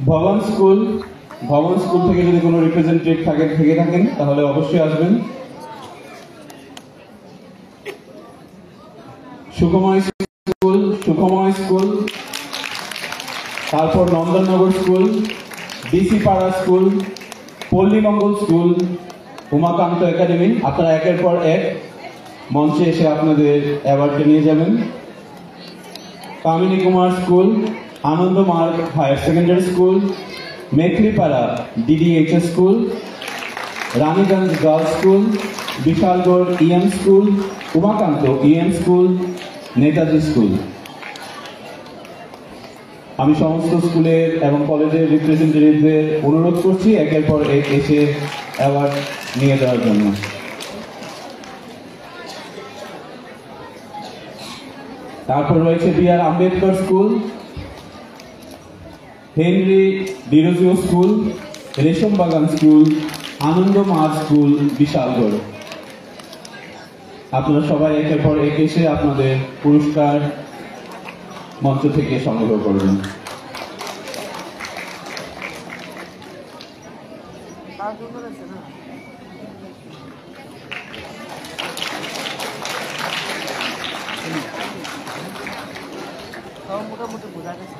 ভবন স্কুল থেকে যদি কোনো রিপ্রেজেন্টেটিভ থেকে থাকেন তাহলে অবশ্যই আসবেন। সুখময় স্কুল, তারপর নন্দননগর স্কুল, ডিসি পাড়া school, Pallimangal school, Umakanta academy. আপনারা একের পর এক মঞ্চে এসে আপনাদের অ্যাওয়ার্ডটা নিয়ে যাবেন। কামিনী Kumar school, Anand Marg higher secondary school, Mekhlipara DDHS school, Raniganj girls school, Bishalgarh EM school, Umakanta EM school, Netaji school. আমি সমস্ত স্কুলের এবং কলেজের রিপ্রেজেন্টেটিভদের অনুরোধ করছি একের পর এক এসে অ্যাওয়ার্ড নিয়ে যাওয়ার জন্য। তারপর রয়েছে B.R.. Ambedkar school, Henry Derozio school, রেশম বাগান স্কুল, আনন্দ মার্গ স্কুল, বিশালগড়। আপনারা সবাই একের পর এক এসে আপনাদের পুরস্কার মঞ্চ থেকে সংগ্রহ করবেন। মোটামুটি বোঝা গেছে।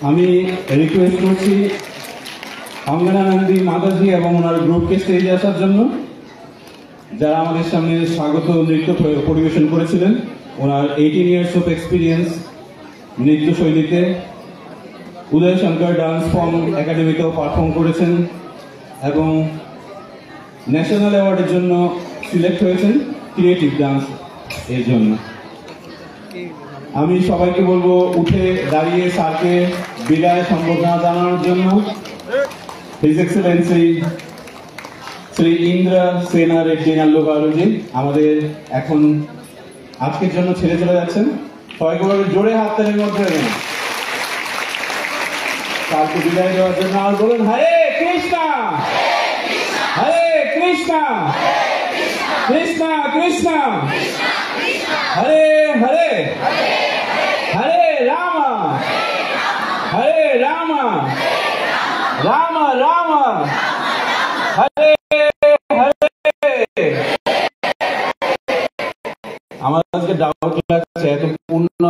আমি রিকোয়েস্ট করছি অঙ্গনা নন্দী মাতাজি এবং ওনার গ্রুপকে স্টেজে আসার জন্য, যারা আমাদের সামনে স্বাগত নৃত্য পরিবেশন করেছিলেন। ওনার 18 ইয়ার্স অফ এক্সপিরিয়েন্স নৃত্য শৈলীতে উদয় শঙ্কর ডান্স ফর্ম একাডেমিতেও পারফর্ম করেছেন এবং ন্যাশনাল অ্যাওয়ার্ডের জন্য সিলেক্ট হয়েছেন ক্রিয়েটিভ ডান্স এর জন্য। আমি সবাইকে বলবো উঠে দাঁড়িয়ে স্যারকে বিদায় সম্বর্ধনা জানানোর জন্য। হিজ এক্সেলেন্সি শ্রী ইন্দ্রা সেনা রেড্ডি নাল্লুগারুজি আমাদের এখন আজকের জন্য ছেড়ে চলে যাচ্ছেন। সবাইকে বলবো জোরে হাত তালির মধ্যে স্যারকে বিদায় দেওয়ার জন্য। আর বলুন হরে কৃষ্ণা, হরে কৃষ্ণা, কৃষ্ণা কৃষ্ণা হরে হরে, হরে রাম, হরে রাম, রাম রাম হরে হরে। আমার আজকে ডাউট লাগছে এত পূর্ণ